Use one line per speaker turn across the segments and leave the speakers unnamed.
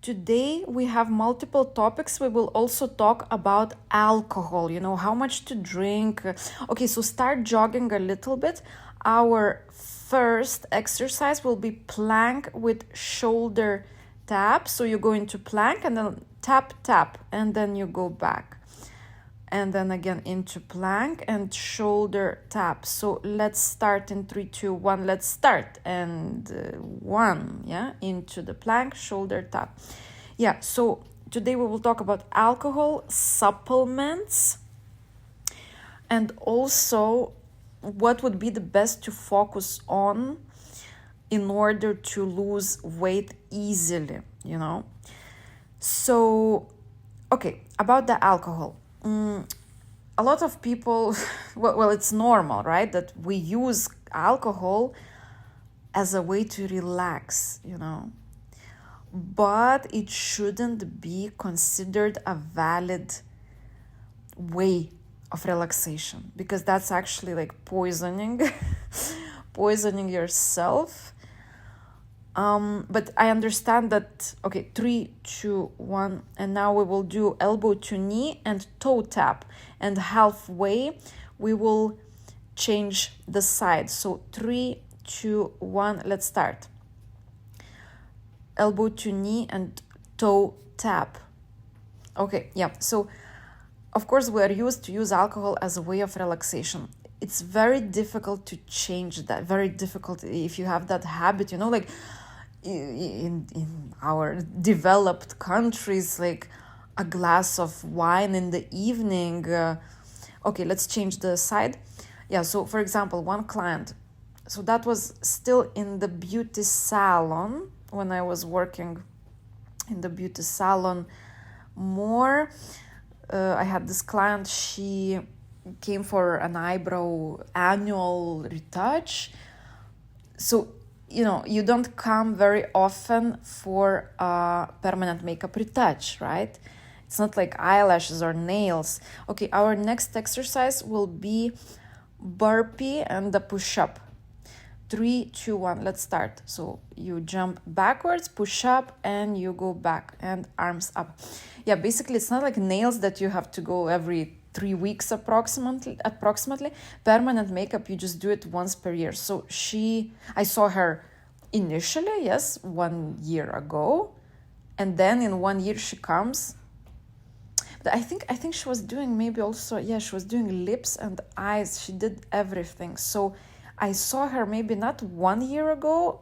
today we have multiple topics. We will also talk about alcohol, how much to drink. Okay, so start jogging a little bit. Our first exercise will be plank with shoulder tap. So you go into plank and then tap, tap, and then you go back. And then again into plank and shoulder tap. So let's start in 3, 2, 1. Let's start. And 1, into the plank, shoulder tap. So today we will talk about alcohol, supplements, and also what would be the best to focus on in order to lose weight easily, So, okay, about the alcohol. A lot of people, well, it's normal, right? That we use alcohol as a way to relax, But it shouldn't be considered a valid way of relaxation, because that's actually like poisoning yourself. But I understand that. Okay, 3, 2, 1, and now we will do elbow to knee and toe tap, and halfway we will change the side. So 3, 2, 1, let's start. Elbow to knee and toe tap. Okay, so of course we are used to use alcohol as a way of relaxation. It's very difficult to change that. Very difficult if you have that habit, like in our developed countries, like a glass of wine in the evening. Okay, let's change the side. So for example, one client, so that was still in the beauty salon, when I was working in the beauty salon more. I had this client, she came for an eyebrow annual retouch. So you don't come very often for a permanent makeup retouch, right? It's not like eyelashes or nails. Okay, our next exercise will be burpee and the push-up. 3, 2, 1, let's start. So you jump backwards, push up, and you go back, and arms up. Basically it's not like nails that you have to go every 3 weeks approximately. Permanent makeup, you just do it once per year. So I saw her initially, 1 year ago, and then in 1 year she comes. But I think she was doing maybe also, she was doing lips and eyes. She did everything. So I saw her maybe not 1 year ago,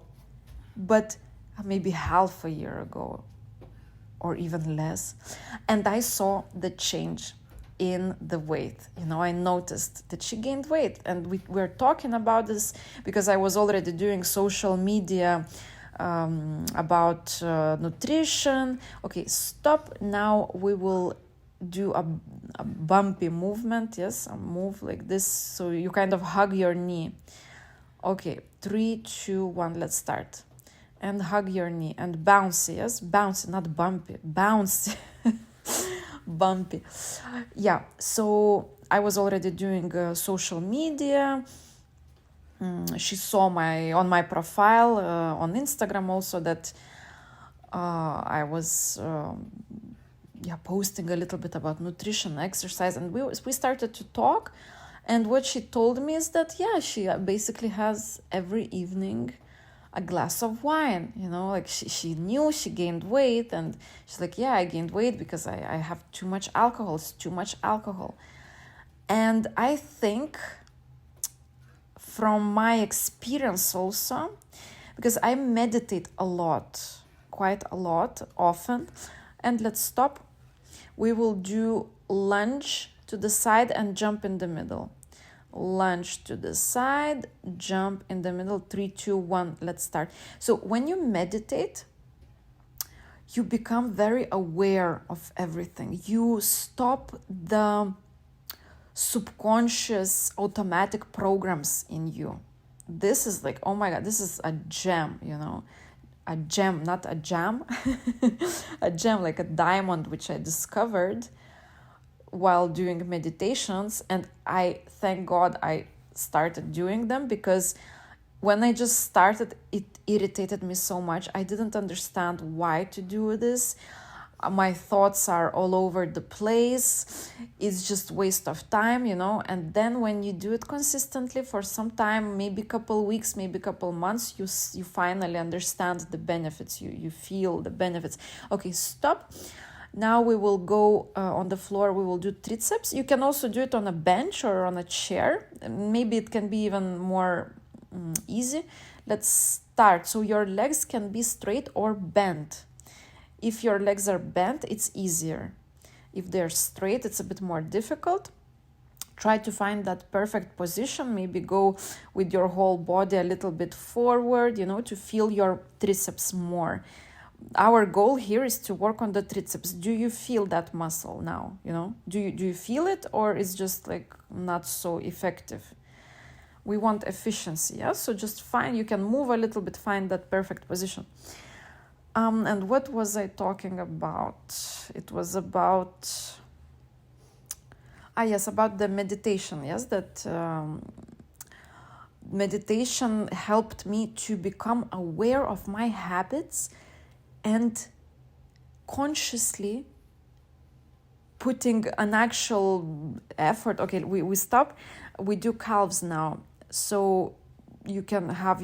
but maybe half a year ago, or even less. And I saw the change in the weight. I noticed that she gained weight, and we're talking about this because I was already doing social media about nutrition. Okay, stop. Now we will do a bumpy movement. A move like this, so you kind of hug your knee. Okay, 3, 2, 1, let's start. And hug your knee and bounce. Bounce, not bumpy, bounce. Bumpy. So I was already doing social media. She saw on my profile on Instagram also that I was posting a little bit about nutrition, exercise, and we started to talk. And what she told me is that she basically has every evening a glass of wine, like she knew she gained weight, and she's like, I gained weight because I have too much alcohol. It's too much alcohol. And I think from my experience also, because I meditate a lot, quite a lot, often. And let's stop. We will do lunge to the side and jump in the middle. Lunge to the side, jump in the middle. 3, 2, 1, let's start. So when you meditate, you become very aware of everything. You stop the subconscious automatic programs in you. This is like, oh my God, this is a gem, a gem, not a jam, a gem, like a diamond, which I discovered while doing meditations. And I thank God I started doing them, because when I just started, it irritated me so much. I didn't understand why to do this. My thoughts are all over the place. It's just waste of time, And then when you do it consistently for some time, maybe a couple weeks, maybe a couple months, you finally understand the benefits. You feel the benefits. Okay, stop. Now we will go on the floor. We will do triceps. You can also do it on a bench or on a chair. Maybe it can be even more easy. Let's start. So your legs can be straight or bent. If your legs are bent, it's easier. If they're straight, it's a bit more difficult. Try to find that perfect position. Maybe go with your whole body a little bit forward, to feel your triceps more. Our goal here is to work on the triceps. Do you feel that muscle now? Do you feel it, or is just like not so effective? We want efficiency, yeah? So just you can move a little bit, find that perfect position. And what was I talking about? It was about, about the meditation, yes, that meditation helped me to become aware of my habits and consciously putting an actual effort. Okay, we stop, we do calves now. So you can have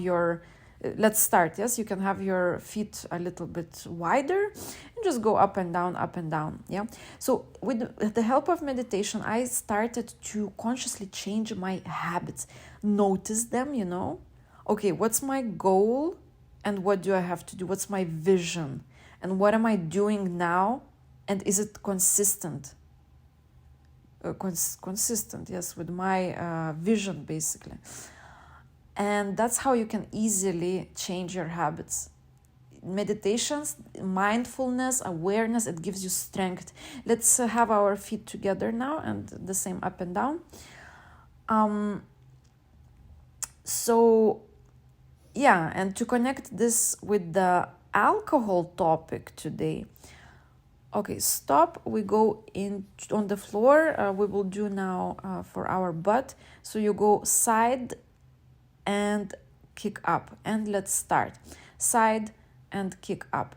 let's start, yes? You can have your feet a little bit wider and just go up and down, yeah? So with the help of meditation, I started to consciously change my habits, notice them, Okay, what's my goal and what do I have to do? What's my vision? And what am I doing now? And is it consistent? Consistent, yes, with my vision, basically. And that's how you can easily change your habits. Meditations, mindfulness, awareness, it gives you strength. Let's have our feet together now and the same up and down. And to connect this with the alcohol topic today. Okay, stop. We go in on the floor. We will do now for our butt. So you go side and kick up, and let's start side and kick up.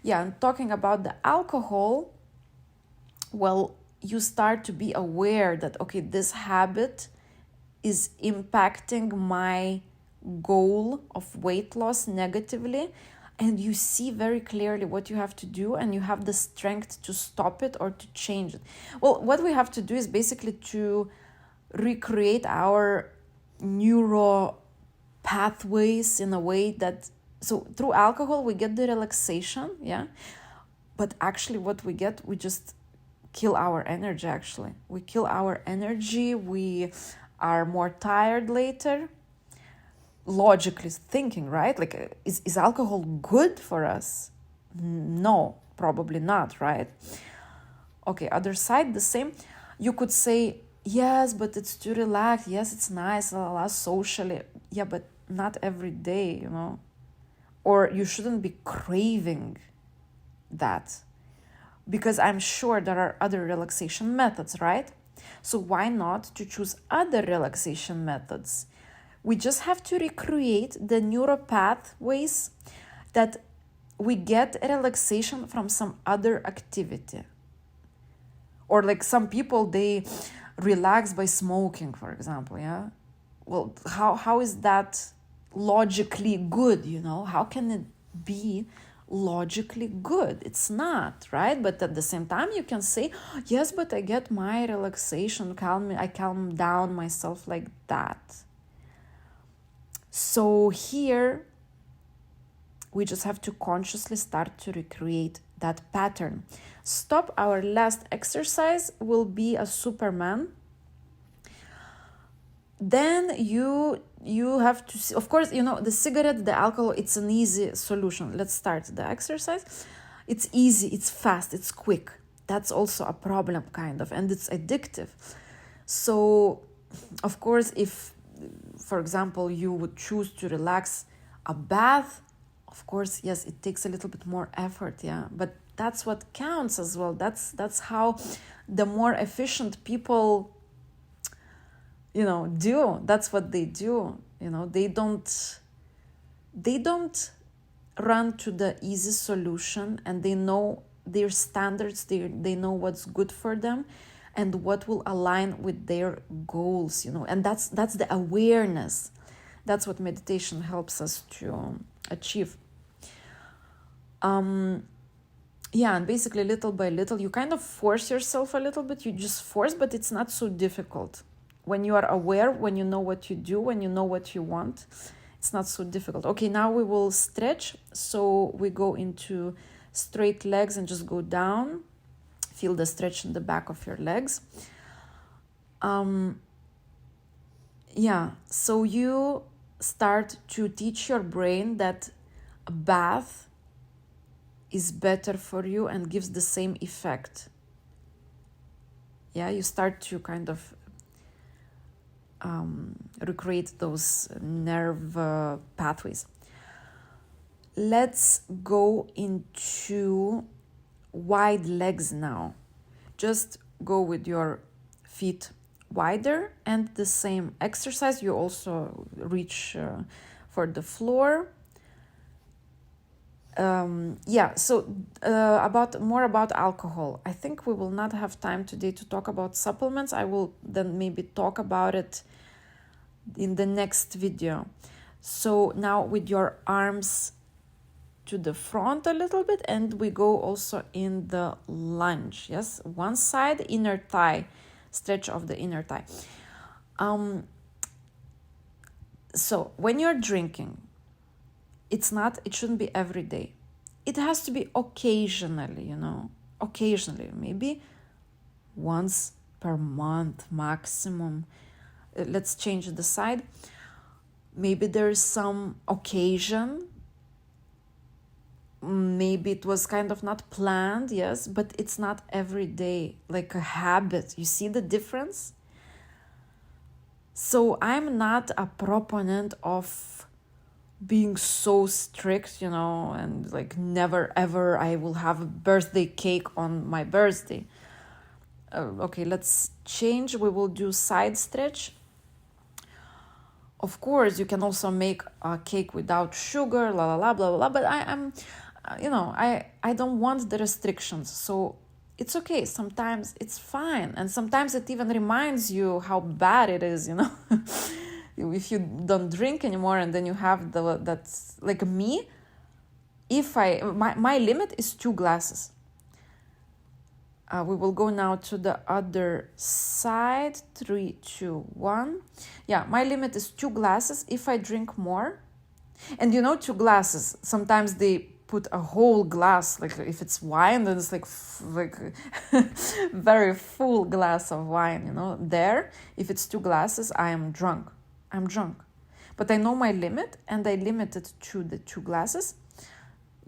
I'm talking about the alcohol. Well, you start to be aware that, okay, this habit is impacting my goal of weight loss negatively, and you see very clearly what you have to do, and you have the strength to stop it or to change it. Well, what we have to do is basically to recreate our neuro pathways in a way that, so through alcohol we get the relaxation, yeah, but actually what we get, we just kill our energy. Actually, we kill our energy. We are more tired later. Logically thinking, right? Like, is alcohol good for us? No, probably not, right? Okay, other side, the same. You could say, yes, but it's too relaxed. Yes, it's nice, socially. Yeah, but not every day, Or you shouldn't be craving that, because I'm sure there are other relaxation methods, right? So why not to choose other relaxation methods? We just have to recreate the neural pathways that we get relaxation from some other activity. Or like some people, they relax by smoking, for example, yeah? Well, how is that logically good, How can it be logically good? It's not, right? But at the same time, you can say, yes, but I get my relaxation, I calm down myself like that. So here, we just have to consciously start to recreate that pattern. Stop. Our last exercise will be a Superman. Then you have to see, of course, the cigarette, the alcohol, it's an easy solution. Let's start the exercise. It's easy, it's fast, it's quick. That's also a problem, kind of, and it's addictive. So, of course, if, for example, you would choose to relax, a bath, of course, yes, it takes a little bit more effort, yeah, but that's what counts as well. That's how the more efficient people do. That's what they do. They don't they don't run to the easy solution, and they know their standards, they know what's good for them and what will align with their goals, and that's the awareness. That's what meditation helps us to achieve. And basically, little by little, you kind of force yourself a little bit. You just force, but it's not so difficult. When you are aware, when you know what you do, when you know what you want, it's not so difficult. Okay, now we will stretch. So we go into straight legs and just go down. Feel the stretch in the back of your legs. So you start to teach your brain that a bath is better for you and gives the same effect. You start to kind of recreate those nerve pathways. Let's go into wide legs now. Just go with your feet wider, and the same exercise. You also reach for the floor. About alcohol. I think we will not have time today to talk about supplements. I will then maybe talk about it in the next video. So now with your arms to the front a little bit, and we go also in the lunge. Yes, one side, inner thigh, stretch of the inner thigh. So when you're drinking, it shouldn't be every day. It has to be occasionally, occasionally, maybe once per month maximum. Let's change the side. Maybe there's some occasion. Maybe it was kind of not planned, yes, but it's not every day, like a habit. You see the difference? So I'm not a proponent of being so strict, and like never ever I will have a birthday cake on my birthday. Okay, let's change. We will do side stretch. Of course, you can also make a cake without sugar, blah blah blah, but I'm I don't want the restrictions. So it's okay. Sometimes it's fine, and sometimes it even reminds you how bad it is, if you don't drink anymore, and then you have that's like me. If my limit is 2 glasses. We will go now to the other side. 3, 2, 1. My limit is 2 glasses. If I drink more, and 2 glasses, sometimes they put a whole glass, like if it's wine, then it's like very full glass of wine, there. If it's 2 glasses, I'm drunk. But I know my limit, and I limit it to the 2 glasses.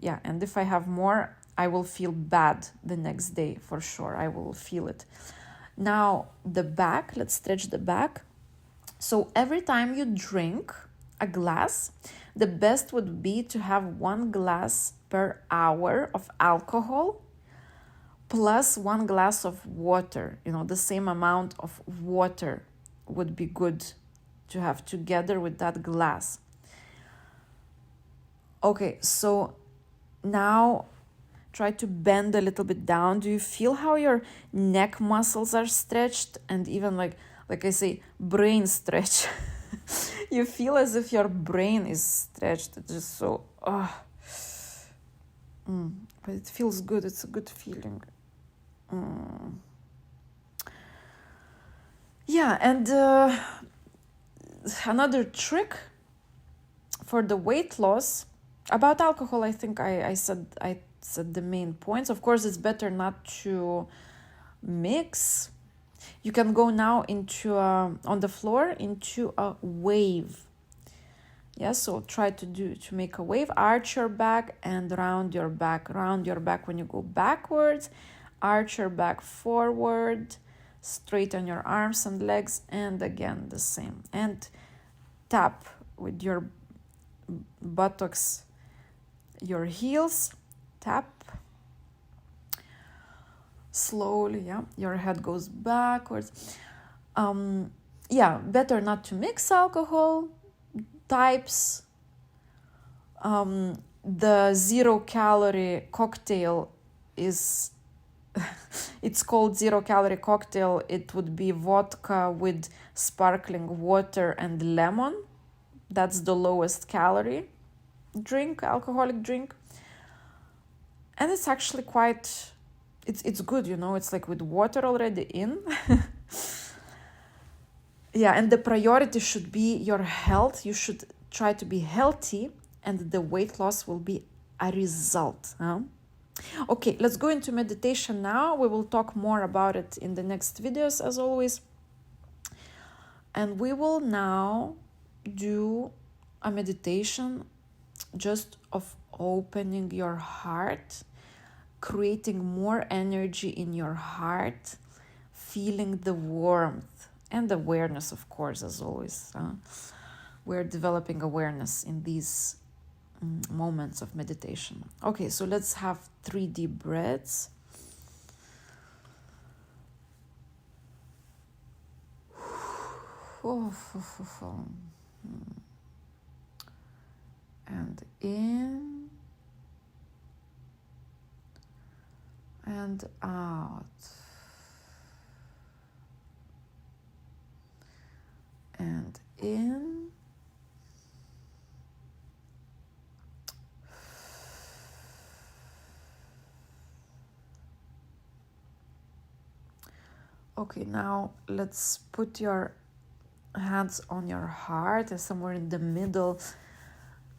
And if I have more, I will feel bad the next day, for sure. I will feel it. Now, the back, let's stretch the back. So every time you drink a glass, the best would be to have 1 glass per hour of alcohol plus 1 glass of water. The same amount of water would be good to have together with that glass. Okay, so now try to bend a little bit down. Do you feel how your neck muscles are stretched? And even like I say, brain stretch. You feel as if your brain is stretched. It's just so, but it feels good. It's a good feeling. And another trick for the weight loss about alcohol, I think I said the main points. Of course, it's better not to mix. You can go now into on the floor into a wave. So try to make a wave. Arch your back and round your back. Round your back when you go backwards. Arch your back forward. Straighten your arms and legs, and again the same. And tap with your buttocks, your heels. Tap slowly. Your head goes backwards. Better not to mix alcohol types. The 0-calorie cocktail is it's called 0-calorie cocktail. It would be vodka with sparkling water and lemon. That's the lowest calorie alcoholic drink. And it's actually quite, it's good, it's like with water already in. Yeah, and the priority should be your health. You should try to be healthy, and the weight loss will be a result. Okay, let's go into meditation now. We will talk more about it in the next videos, as always. And we will now do a meditation just of opening your heart, creating more energy in your heart, feeling the warmth and awareness, of course, as always. We're developing awareness in these moments of meditation. Okay, so let's have 3 deep breaths. And in and out. And in Okay, now let's put your hands on your heart, somewhere in the middle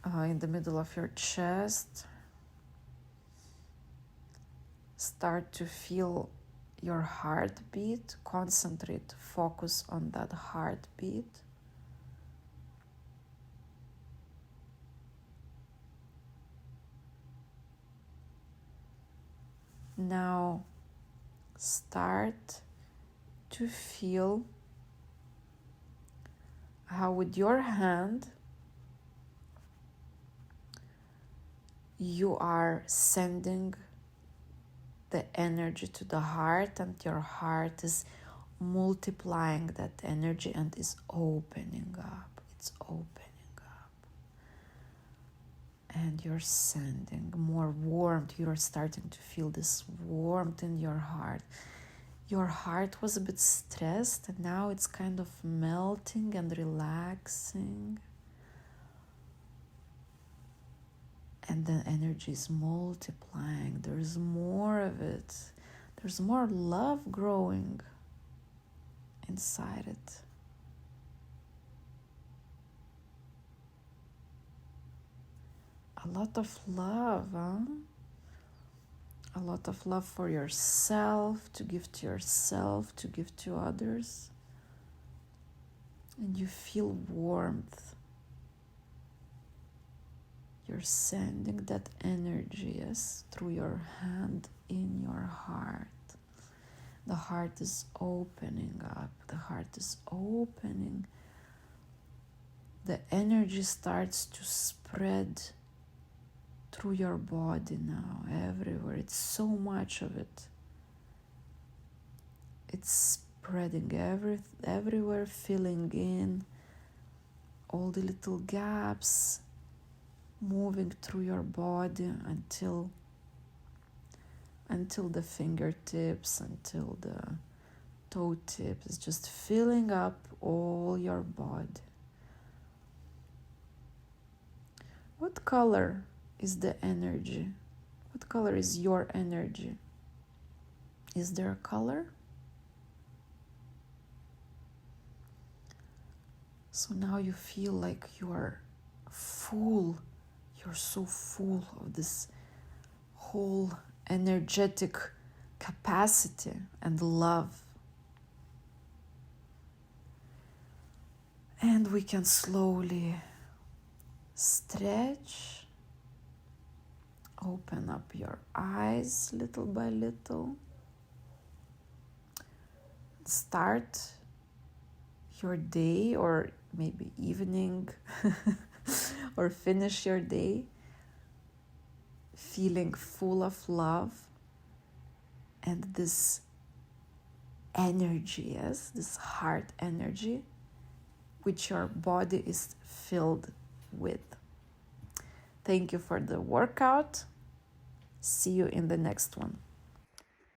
of your chest. Start to feel your heartbeat. Concentrate, focus on that heartbeat. Now start to feel how with your hand you are sending the energy to the heart, and your heart is multiplying that energy and is opening up. It's opening up. And you're sending more warmth. You're starting to feel this warmth in your heart. Your heart was a bit stressed, and now it's kind of melting and relaxing. And the energy is multiplying. There's more of it. There's more love growing inside it. A lot of love, A lot of love for yourself, to give to yourself, to give to others. And you feel warmth. You're sending that energy, yes, through your hand in your heart. The heart is opening up. The heart is opening. The energy starts to spread through your body now, everywhere. It's so much of it. It's spreading everywhere, filling in all the little gaps, moving through your body until the fingertips, until the toe tips, just filling up all your body. What color is the energy? What color is your energy? Is there a color? So now you feel like you are full. You're so full of this whole energetic capacity and love. And we can slowly stretch, open up your eyes little by little. Start your day, or maybe evening, or finish your day feeling full of love and this energy, yes, this heart energy, which your body is filled with. Thank you for the workout. See you in the next one.